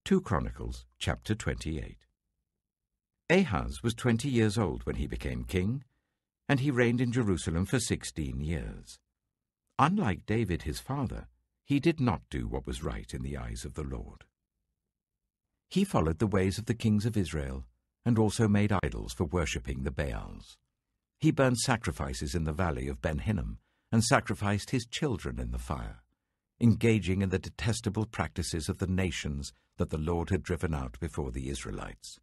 2 Chronicles chapter 28. Ahaz was 20 years old when he became king, and he reigned in Jerusalem for 16 years. Unlike David his father, he did not do what was right in the eyes of the Lord. He followed the ways of the kings of Israel, and also made idols for worshipping the Baals. He burned sacrifices in the valley of Ben Hinnom, and sacrificed his children in the fire, engaging in the detestable practices of the nations that the Lord had driven out before the Israelites.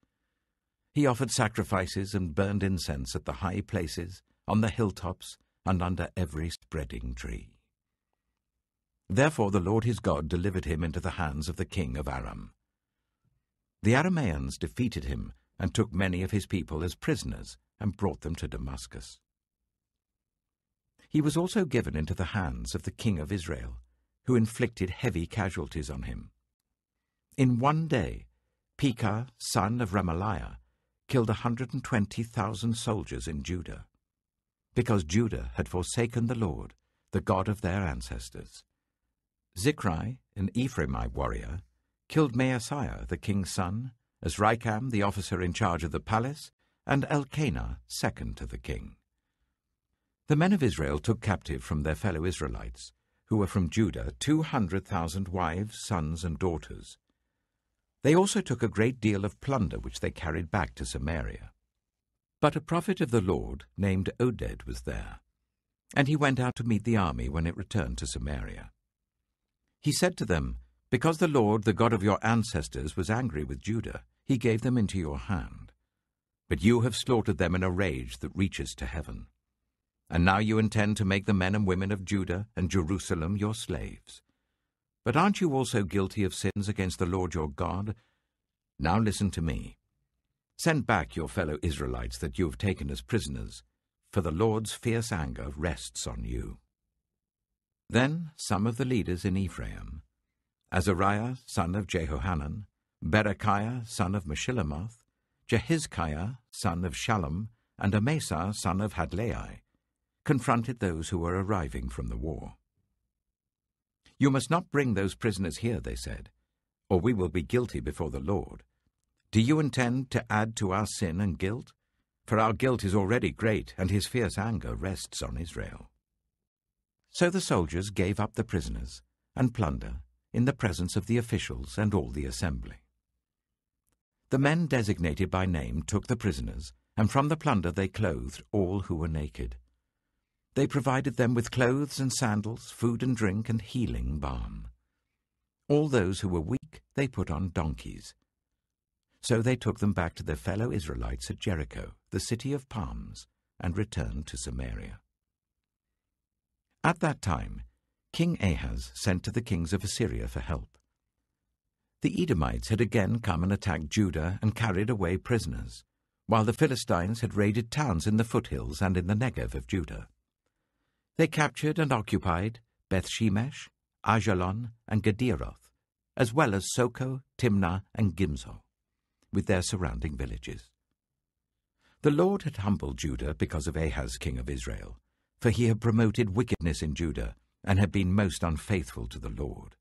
He offered sacrifices and burned incense at the high places, on the hilltops, and under every spreading tree. Therefore the Lord his God delivered him into the hands of the king of Aram. The Arameans defeated him and took many of his people as prisoners and brought them to Damascus. He was also given into the hands of the king of Israel, who inflicted heavy casualties on him. In one day, Pekah, son of Remaliah, killed 120,000 soldiers in Judah, because Judah had forsaken the Lord, the God of their ancestors. Zichri, an Ephraimite warrior, killed Maaseiah, the king's son, Azrikam, the officer in charge of the palace, and Elkanah, second to the king. The men of Israel took captive from their fellow Israelites, who were from Judah, 200,000 wives, sons, and daughters. They also took a great deal of plunder which they carried back to Samaria. But a prophet of the Lord named Oded was there, and he went out to meet the army when it returned to Samaria. He said to them, "Because the Lord, the God of your ancestors, was angry with Judah, he gave them into your hand. But you have slaughtered them in a rage that reaches to heaven. And now you intend to make the men and women of Judah and Jerusalem your slaves. But aren't you also guilty of sins against the Lord your God? Now listen to me. Send back your fellow Israelites that you have taken as prisoners, for the Lord's fierce anger rests on you." Then some of the leaders in Ephraim, Azariah, son of Jehohanan, Berechiah, son of Meshillemoth, Jehizkiah, son of Shallum, and Amasa, son of Hadlai, confronted those who were arriving from the war. "You must not bring those prisoners here," they said, "or we will be guilty before the Lord. Do you intend to add to our sin and guilt? For our guilt is already great, and his fierce anger rests on Israel." So the soldiers gave up the prisoners and plunder in the presence of the officials and all the assembly. The men designated by name took the prisoners, and from the plunder they clothed all who were naked. They provided them with clothes and sandals, food and drink, and healing balm. All those who were weak they put on donkeys. So they took them back to their fellow Israelites at Jericho, the city of palms, and returned to Samaria. At that time, King Ahaz sent to the kings of Assyria for help. The Edomites had again come and attacked Judah and carried away prisoners, while the Philistines had raided towns in the foothills and in the Negev of Judah. They captured and occupied Beth-Shemesh, Ajalon, and Gederoth, as well as Soko, Timnah, and Gimzo, with their surrounding villages. The Lord had humbled Judah because of Ahaz, king of Israel, for he had promoted wickedness in Judah and had been most unfaithful to the Lord.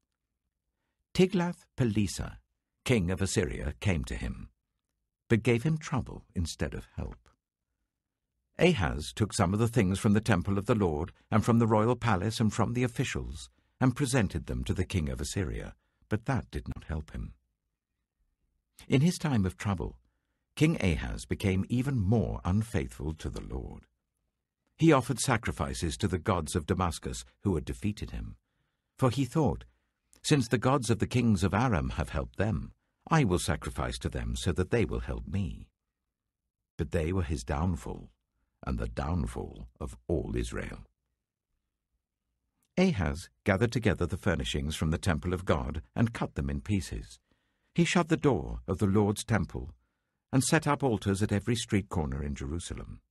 Tiglath-Pileser, king of Assyria, came to him, but gave him trouble instead of help. Ahaz took some of the things from the temple of the Lord and from the royal palace and from the officials and presented them to the king of Assyria, but that did not help him. In his time of trouble, King Ahaz became even more unfaithful to the Lord. He offered sacrifices to the gods of Damascus who had defeated him, for he thought, "Since the gods of the kings of Aram have helped them, I will sacrifice to them so that they will help me." But they were his downfall, and the downfall of all Israel. Ahaz gathered together the furnishings from the temple of God and cut them in pieces. He shut the door of the Lord's temple and set up altars at every street corner in Jerusalem.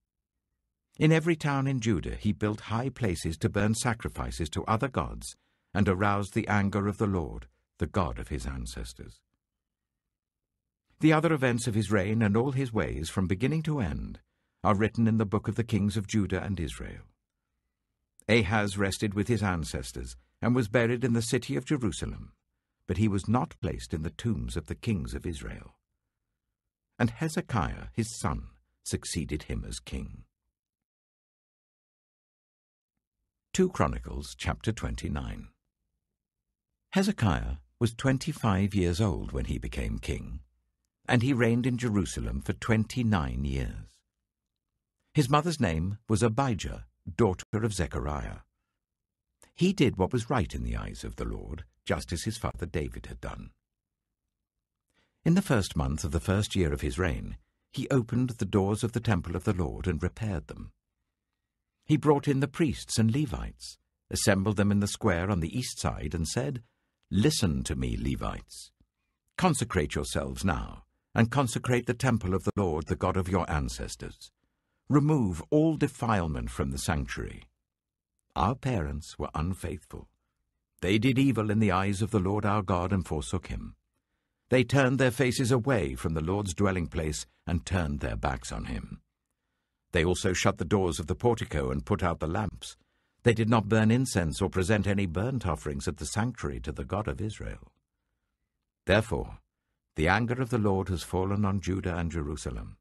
In every town in Judah he built high places to burn sacrifices to other gods and aroused the anger of the Lord, the God of his ancestors. The other events of his reign and all his ways from beginning to end are written in the book of the kings of Judah and Israel. Ahaz rested with his ancestors and was buried in the city of Jerusalem, but he was not placed in the tombs of the kings of Israel. And Hezekiah his son succeeded him as king. 2 Chronicles chapter 29. Hezekiah was 25 years old when he became king, and he reigned in Jerusalem for 29 years. His mother's name was Abijah, daughter of Zechariah. He did what was right in the eyes of the Lord, just as his father David had done. In the first month of the first year of his reign, he opened the doors of the temple of the Lord and repaired them. He brought in the priests and Levites, assembled them in the square on the east side, and said, "Listen to me, Levites. Consecrate yourselves now, and consecrate the temple of the Lord, the God of your ancestors. Remove all defilement from the sanctuary. Our parents were unfaithful. They did evil in the eyes of the Lord our God and forsook him. They turned their faces away from the Lord's dwelling place and turned their backs on him. They also shut the doors of the portico and put out the lamps. They did not burn incense or present any burnt offerings at the sanctuary to the God of Israel. Therefore, the anger of the Lord has fallen on Judah and Jerusalem.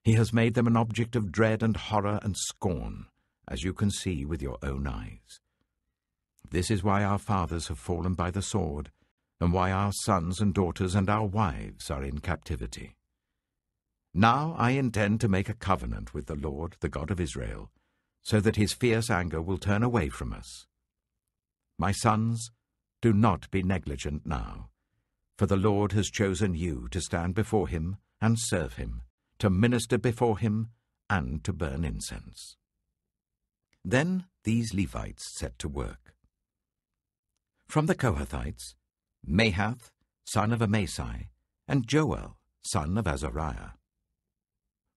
He has made them an object of dread and horror and scorn, as you can see with your own eyes. This is why our fathers have fallen by the sword, and why our sons and daughters and our wives are in captivity. Now I intend to make a covenant with the Lord, the God of Israel, so that his fierce anger will turn away from us. My sons, do not be negligent now, for the Lord has chosen you to stand before him and serve him, to minister before him and to burn incense." Then these Levites set to work. From the Kohathites, Mahath, son of Amasai, and Joel, son of Azariah.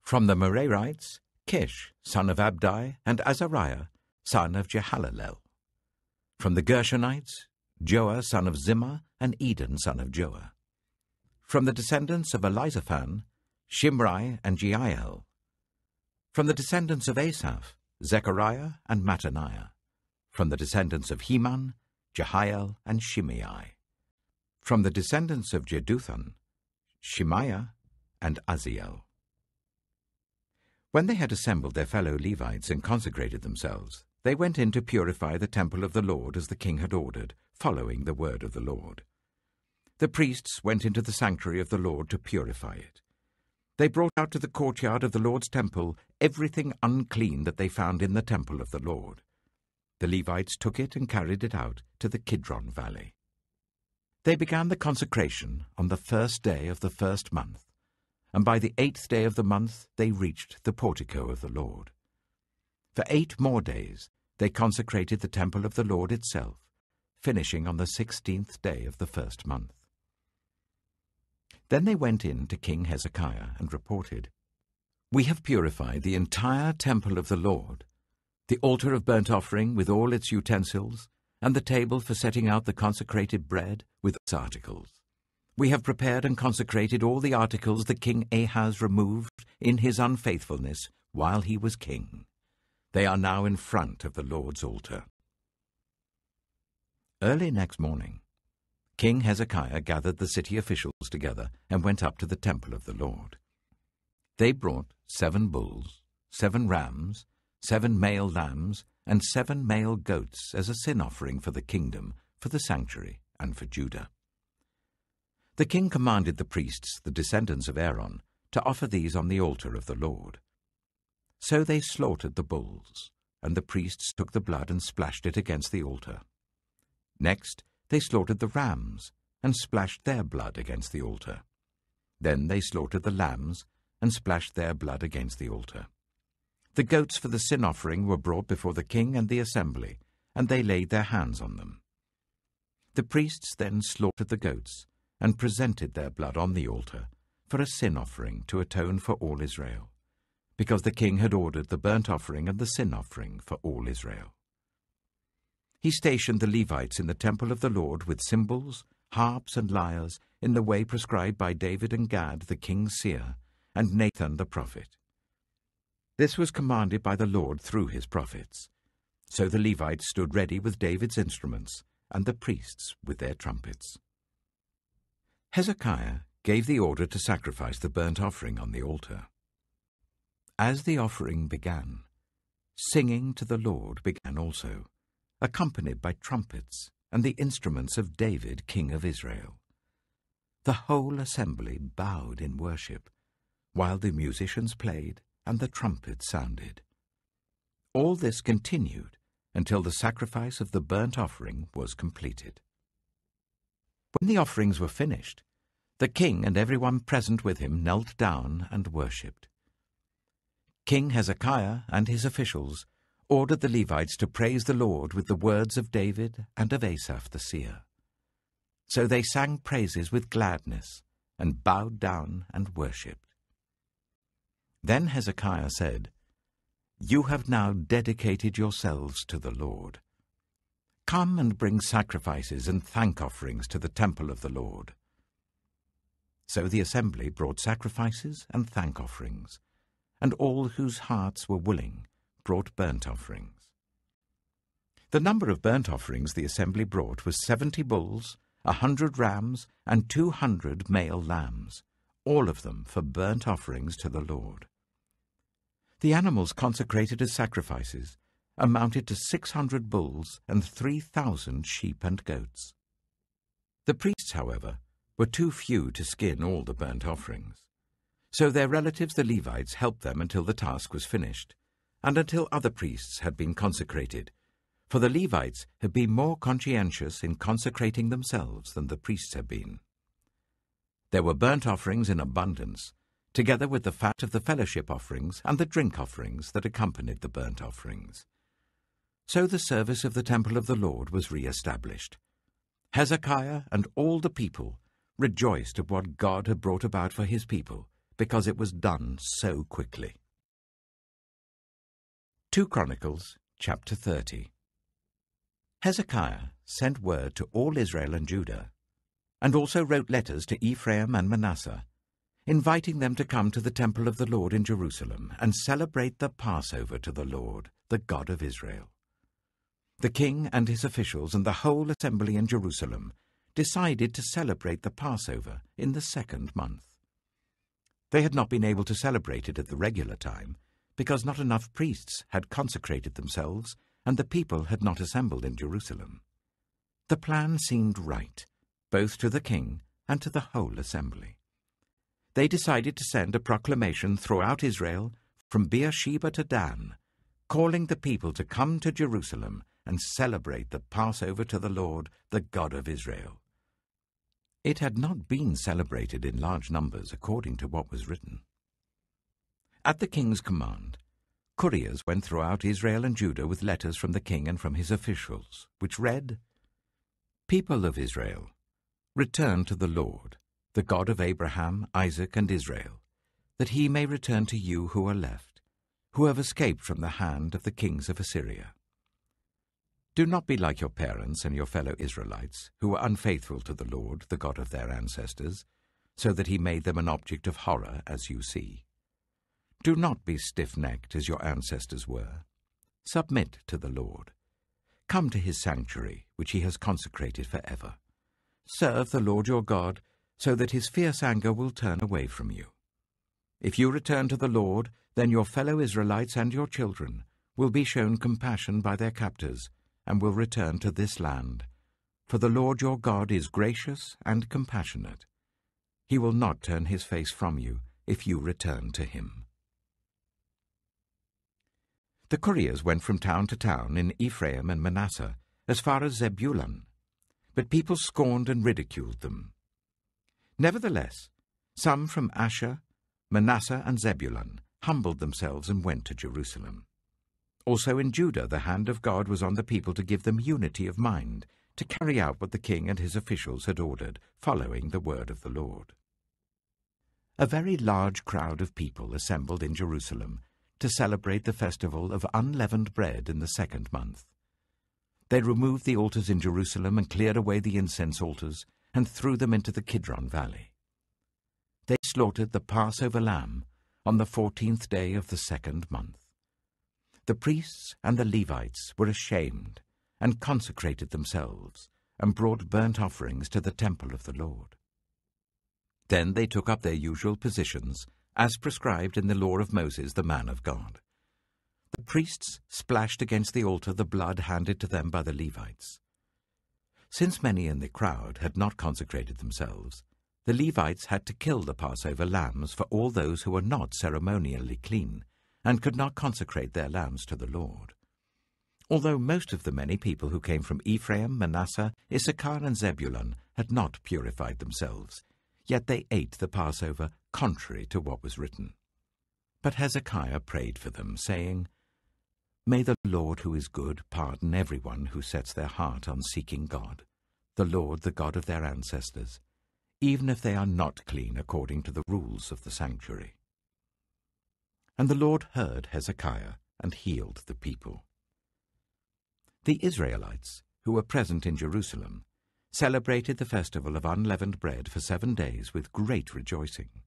From the Merarites, Kish, son of Abdi, and Azariah, son of Jehalalel. From the Gershonites, Joah, son of Zimmah, and Eden, son of Joah. From the descendants of Elizaphan, Shimri and Jeiel. From the descendants of Asaph, Zechariah and Mattaniah. From the descendants of Heman, Jehiel and Shimei. From the descendants of Jeduthun, Shemaiah and Aziel. When they had assembled their fellow Levites and consecrated themselves, they went in to purify the temple of the Lord as the king had ordered, following the word of the Lord. The priests went into the sanctuary of the Lord to purify it. They brought out to the courtyard of the Lord's temple everything unclean that they found in the temple of the Lord. The Levites took it and carried it out to the Kidron Valley. They began the consecration on the first day of the first month, and by the 8th day of the month they reached the portico of the Lord. For 8 more days they consecrated the temple of the Lord itself, finishing on the 16th day of the first month. Then they went in to King Hezekiah and reported, "We have purified the entire temple of the Lord, the altar of burnt offering with all its utensils, and the table for setting out the consecrated bread with its articles. We have prepared and consecrated all the articles that King Ahaz removed in his unfaithfulness while he was king. They are now in front of the Lord's altar." Early next morning, King Hezekiah gathered the city officials together and went up to the temple of the Lord. They brought 7 bulls, 7 rams, 7 male lambs, and 7 male goats as a sin offering for the kingdom, for the sanctuary, and for Judah. The king commanded the priests, the descendants of Aaron, to offer these on the altar of the Lord. So they slaughtered the bulls, and the priests took the blood and splashed it against the altar. Next, they slaughtered the rams, and splashed their blood against the altar. Then they slaughtered the lambs, and splashed their blood against the altar. The goats for the sin offering were brought before the king and the assembly, and they laid their hands on them. The priests then slaughtered the goats, and presented their blood on the altar for a sin offering to atone for all Israel, because the king had ordered the burnt offering and the sin offering for all Israel. He stationed the Levites in the temple of the Lord with cymbals, harps, and lyres in the way prescribed by David and Gad the king's seer, and Nathan the prophet. This was commanded by the Lord through his prophets. So the Levites stood ready with David's instruments, and the priests with their trumpets. Hezekiah gave the order to sacrifice the burnt offering on the altar. As the offering began, singing to the Lord began also, accompanied by trumpets and the instruments of David, king of Israel. The whole assembly bowed in worship, while the musicians played and the trumpets sounded. All this continued until the sacrifice of the burnt offering was completed. When the offerings were finished, the king and everyone present with him knelt down and worshipped. King Hezekiah and his officials ordered the Levites to praise the Lord with the words of David and of Asaph the seer. So they sang praises with gladness and bowed down and worshipped. Then Hezekiah said, "You have now dedicated yourselves to the Lord. Come and bring sacrifices and thank offerings to the temple of the Lord." So the assembly brought sacrifices and thank offerings, and all whose hearts were willing brought burnt offerings. The number of burnt offerings the assembly brought was 70 bulls, 100 rams, and 200 male lambs, all of them for burnt offerings to the Lord. The animals consecrated as sacrifices amounted to 600 bulls and 3,000 sheep and goats. The priests, however, were too few to skin all the burnt offerings. So their relatives the Levites helped them until the task was finished, and until other priests had been consecrated, for the Levites had been more conscientious in consecrating themselves than the priests had been. There were burnt offerings in abundance, together with the fat of the fellowship offerings and the drink offerings that accompanied the burnt offerings. So the service of the temple of the Lord was re-established. Hezekiah and all the people rejoiced at what God had brought about for his people, because it was done so quickly. 2 Chronicles, chapter 30. Hezekiah sent word to all Israel and Judah, and also wrote letters to Ephraim and Manasseh, inviting them to come to the temple of the Lord in Jerusalem and celebrate the Passover to the Lord, the God of Israel. The king and his officials and the whole assembly in Jerusalem decided to celebrate the Passover in the 2nd month. They had not been able to celebrate it at the regular time, because not enough priests had consecrated themselves and the people had not assembled in Jerusalem. The plan seemed right, both to the king and to the whole assembly. They decided to send a proclamation throughout Israel from Beersheba to Dan, calling the people to come to Jerusalem and celebrate the Passover to the Lord, the God of Israel. It had not been celebrated in large numbers according to what was written. At the king's command, couriers went throughout Israel and Judah with letters from the king and from his officials, which read, "People of Israel, return to the Lord, the God of Abraham, Isaac, and Israel, that he may return to you who are left, who have escaped from the hand of the kings of Assyria. Do not be like your parents and your fellow Israelites, who were unfaithful to the Lord, the God of their ancestors, so that he made them an object of horror, as you see. Do not be stiff-necked as your ancestors were. Submit to the Lord. Come to his sanctuary, which he has consecrated forever. Serve the Lord your God, so that his fierce anger will turn away from you. If you return to the Lord, then your fellow Israelites and your children will be shown compassion by their captors, and will return to this land. For the Lord your God is gracious and compassionate. He will not turn his face from you if you return to him." The couriers went from town to town in Ephraim and Manasseh, as far as Zebulun, but people scorned and ridiculed them. Nevertheless, some from Asher, Manasseh, and Zebulun humbled themselves and went to Jerusalem. Also in Judah the hand of God was on the people to give them unity of mind, to carry out what the king and his officials had ordered, following the word of the Lord. A very large crowd of people assembled in Jerusalem to celebrate the festival of unleavened bread in the 2nd month. They removed the altars in Jerusalem and cleared away the incense altars and threw them into the Kidron Valley. They slaughtered the Passover lamb on the 14th day of the 2nd month. The priests and the Levites were ashamed and consecrated themselves and brought burnt offerings to the temple of the Lord. Then they took up their usual positions, as prescribed in the law of Moses, the man of God. The priests splashed against the altar the blood handed to them by the Levites. Since many in the crowd had not consecrated themselves, the Levites had to kill the Passover lambs for all those who were not ceremonially clean, and could not consecrate their lambs to the Lord. Although most of the many people who came from Ephraim, Manasseh, Issachar, and Zebulun had not purified themselves, yet they ate the Passover contrary to what was written. But Hezekiah prayed for them, saying, "May the Lord who is good pardon everyone who sets their heart on seeking God, the Lord, the God of their ancestors, even if they are not clean according to the rules of the sanctuary." And the Lord heard Hezekiah and healed the people. The Israelites, who were present in Jerusalem, celebrated the festival of unleavened bread for 7 days with great rejoicing,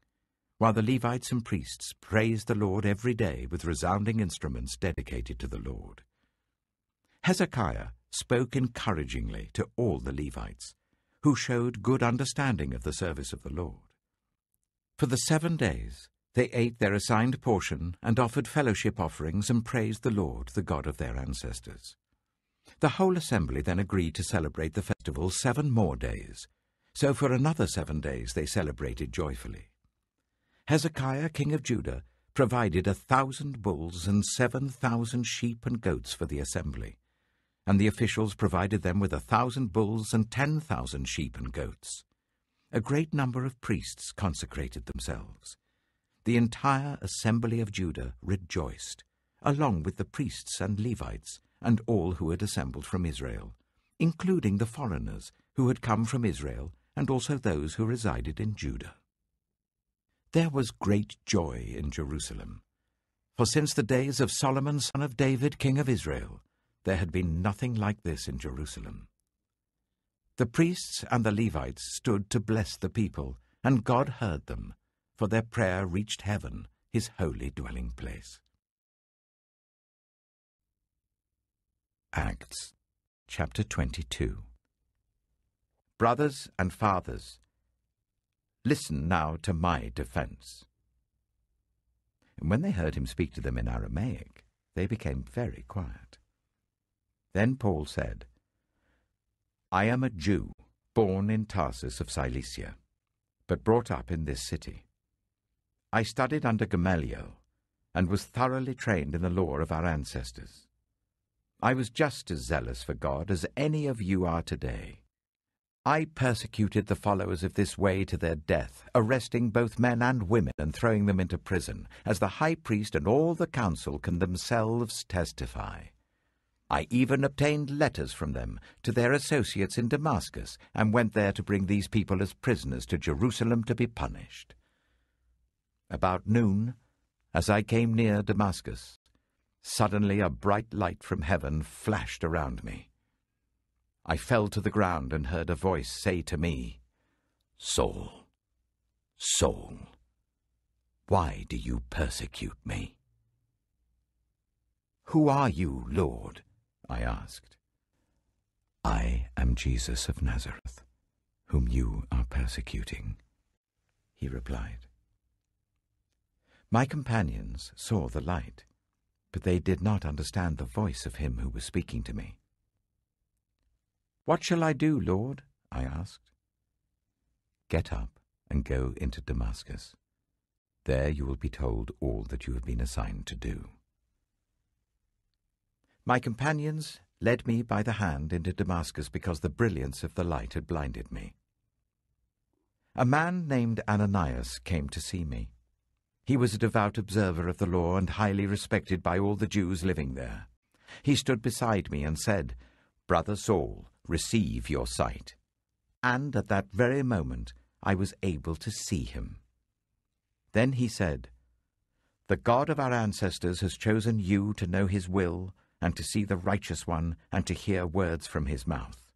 while the Levites and priests praised the Lord every day with resounding instruments dedicated to the Lord. Hezekiah spoke encouragingly to all the Levites, who showed good understanding of the service of the Lord. For the 7 days they ate their assigned portion and offered fellowship offerings and praised the Lord, the God of their ancestors. The whole assembly then agreed to celebrate the festival 7 more days, so for another 7 days they celebrated joyfully. Hezekiah, king of Judah, provided 1,000 bulls and 7,000 sheep and goats for the assembly, and the officials provided them with 1,000 bulls and 10,000 sheep and goats. A great number of priests consecrated themselves. The entire assembly of Judah rejoiced, along with the priests and Levites and all who had assembled from Israel, including the foreigners who had come from Israel and also those who resided in Judah. There was great joy in Jerusalem, for since the days of Solomon son of David, king of Israel, there had been nothing like this in Jerusalem. The priests and the Levites stood to bless the people, and God heard them, for their prayer reached heaven, his holy dwelling place. Acts, chapter 22. Brothers and fathers, listen now to my defense. And when they heard him speak to them in Aramaic, they became very quiet. Then Paul said, "I am a Jew, born in Tarsus of Cilicia, but brought up in this city. I studied under Gamaliel, and was thoroughly trained in the law of our ancestors. I was just as zealous for God as any of you are today. I persecuted the followers of this way to their death, arresting both men and women and throwing them into prison, as the high priest and all the council can themselves testify. I even obtained letters from them to their associates in Damascus, and went there to bring these people as prisoners to Jerusalem to be punished. About noon, as I came near Damascus, suddenly a bright light from heaven flashed around me. I fell to the ground and heard a voice say to me, 'Saul, Saul, why do you persecute me?' 'Who are you, Lord?' I asked. 'I am Jesus of Nazareth, whom you are persecuting,' he replied. My companions saw the light, but they did not understand the voice of him who was speaking to me. 'What shall I do, Lord?' I asked. 'Get up and go into Damascus. There you will be told all that you have been assigned to do.' My companions led me by the hand into Damascus because the brilliance of the light had blinded me. A man named Ananias came to see me. He was a devout observer of the law and highly respected by all the Jews living there. He stood beside me and said, 'Brother Saul, receive your sight.' And at that very moment I was able to see him. Then he said, 'The God of our ancestors has chosen you to know his will, and to see the righteous one, and to hear words from his mouth.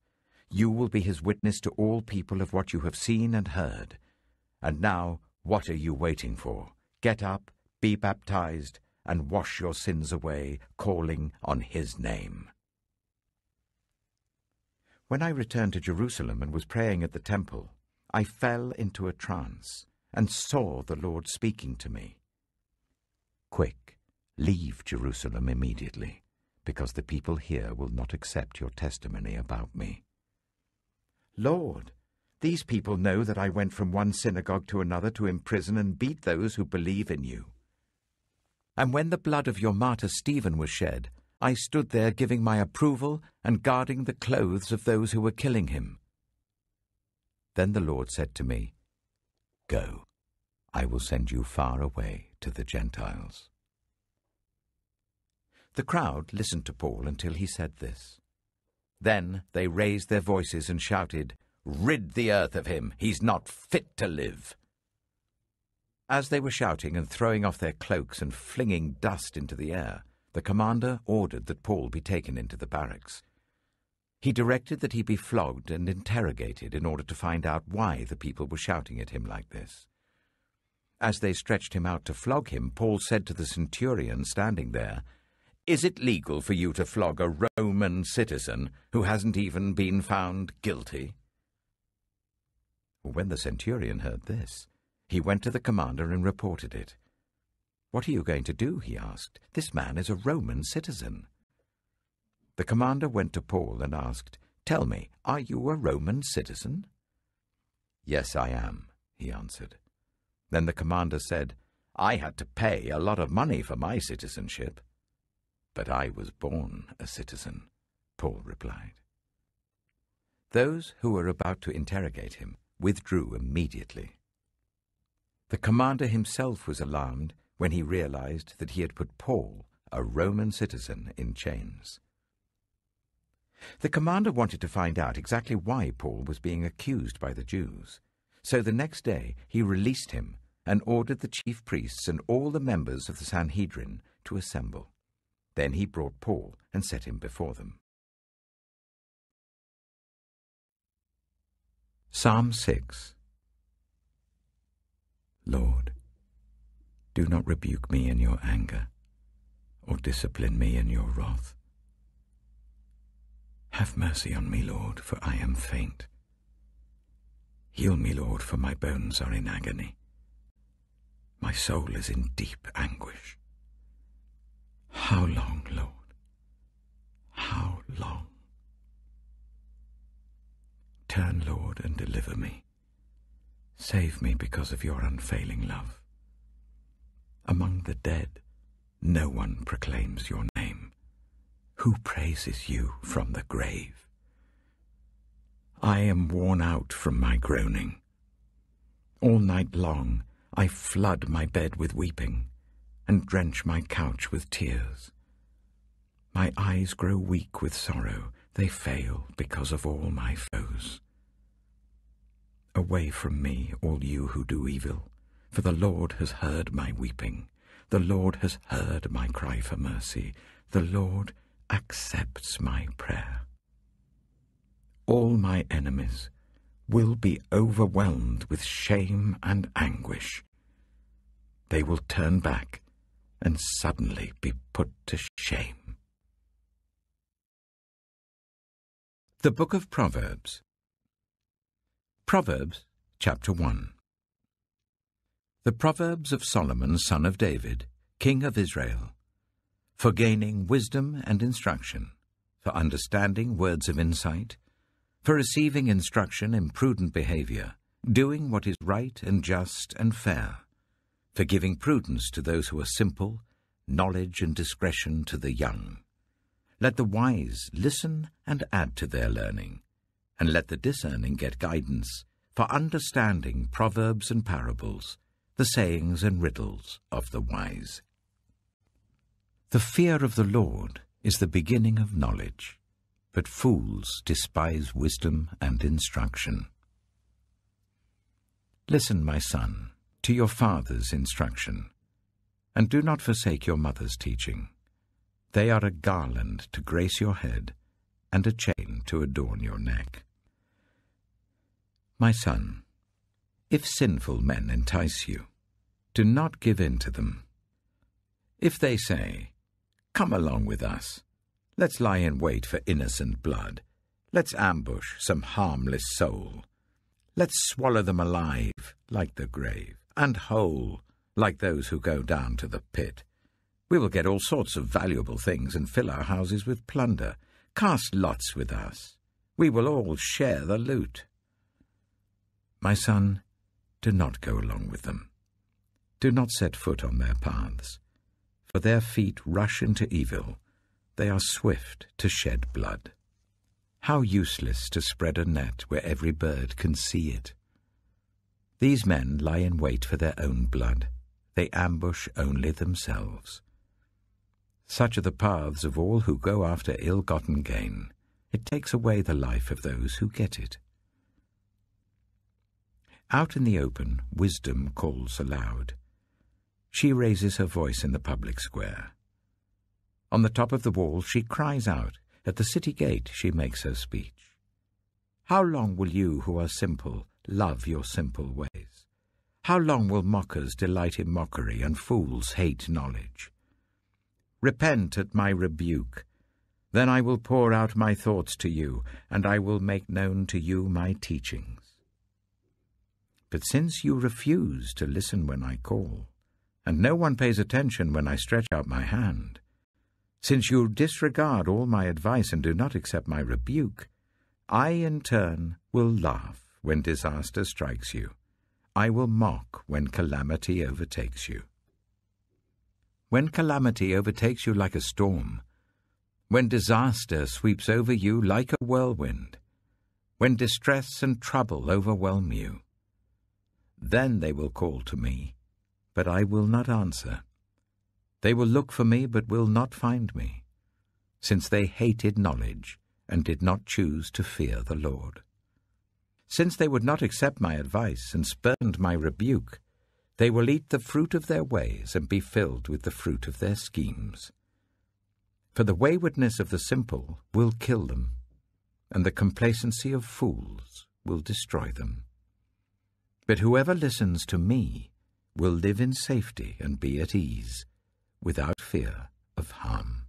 You will be his witness to all people of what you have seen and heard. And now, what are you waiting for? Get up, be baptized, and wash your sins away, calling on his name.' When I returned to Jerusalem and was praying at the temple, I fell into a trance and saw the Lord speaking to me. Quick, leave Jerusalem immediately, because the people here will not accept your testimony about me. Lord, these people know that I went from one synagogue to another to imprison and beat those who believe in you. And when the blood of your martyr Stephen was shed, I stood there giving my approval and guarding the clothes of those who were killing him. Then the Lord said to me, Go, I will send you far away to the Gentiles. The crowd listened to Paul until he said this. Then they raised their voices and shouted, Rid the earth of him! He's not fit to live! As they were shouting and throwing off their cloaks and flinging dust into the air, the commander ordered that Paul be taken into the barracks. He directed that he be flogged and interrogated in order to find out why the people were shouting at him like this. As they stretched him out to flog him, Paul said to the centurion standing there, Is it legal for you to flog a Roman citizen who hasn't even been found guilty? When the centurion heard this, he went to the commander and reported it. What are you going to do? He asked. This man is a Roman citizen. The commander went to Paul and asked, Tell me, are you a Roman citizen? Yes, I am, he answered. Then the commander said, I had to pay a lot of money for my citizenship. But I was born a citizen, Paul replied. Those who were about to interrogate him withdrew immediately. The commander himself was alarmed when he realized that he had put Paul, a Roman citizen, in chains. The commander wanted to find out exactly why Paul was being accused by the Jews. So the next day he released him and ordered the chief priests and all the members of the Sanhedrin to assemble. Then he brought Paul and set him before them. Psalm 6. Lord, do not rebuke me in your anger, or discipline me in your wrath. Have mercy on me, Lord, for I am faint. Heal me, Lord, for my bones are in agony. My soul is in deep anguish. How long, Lord? How long? Turn, Lord, and deliver me. Save me because of your unfailing love. Among the dead, no one proclaims your name. Who praises you from the grave? I am worn out from my groaning. All night long I flood my bed with weeping and drench my couch with tears. My eyes grow weak with sorrow. They fail because of all my foes. Away from me, all you who do evil, for the Lord has heard my weeping. The Lord has heard my cry for mercy. The Lord accepts my prayer. All my enemies will be overwhelmed with shame and anguish. They will turn back and suddenly be put to shame. The Book of Proverbs. Proverbs, chapter 1. The Proverbs of Solomon, son of David, king of Israel, for gaining wisdom and instruction, for understanding words of insight, for receiving instruction in prudent behavior, doing what is right and just and fair, for giving prudence to those who are simple, knowledge and discretion to the young. Let the wise listen and add to their learning, and let the discerning get guidance, for understanding proverbs and parables, the sayings and riddles of the wise. The fear of the Lord is the beginning of knowledge, but fools despise wisdom and instruction. Listen, my son, to your father's instruction, and do not forsake your mother's teaching. They are a garland to grace your head, and a chain to adorn your neck. My son, if sinful men entice you, do not give in to them. If they say, "Come along with us, let's lie in wait for innocent blood, let's ambush some harmless soul, Let's swallow them alive, like the grave, and whole, like those who go down to the pit. We will get all sorts of valuable things and fill our houses with plunder. Cast lots with us. We will all share the loot. My son, do not go along with them. Do not set foot on their paths, for their feet rush into evil. They are swift to shed blood. How useless to spread a net where every bird can see it. These men lie in wait for their own blood. They ambush only themselves. Such are the paths of all who go after ill-gotten gain. It takes away the life of those who get it. Out in the open, wisdom calls aloud. She raises her voice in the public square. On the top of the wall she cries out. At the city gate she makes her speech. How long will you who are simple love your simple ways? How long will mockers delight in mockery and fools hate knowledge? Repent at my rebuke. Then I will pour out my thoughts to you, and I will make known to you my teachings. But since you refuse to listen when I call, and no one pays attention when I stretch out my hand, since you disregard all my advice and do not accept my rebuke, I in turn will laugh when disaster strikes you. I will mock when calamity overtakes you. When calamity overtakes you like a storm, when disaster sweeps over you like a whirlwind, when distress and trouble overwhelm you, then they will call to me, but I will not answer. They will look for me, but will not find me, since they hated knowledge and did not choose to fear the Lord. Since they would not accept my advice and spurned my rebuke, they will eat the fruit of their ways and be filled with the fruit of their schemes. For the waywardness of the simple will kill them, and the complacency of fools will destroy them. But whoever listens to me will live in safety and be at ease, without fear of harm.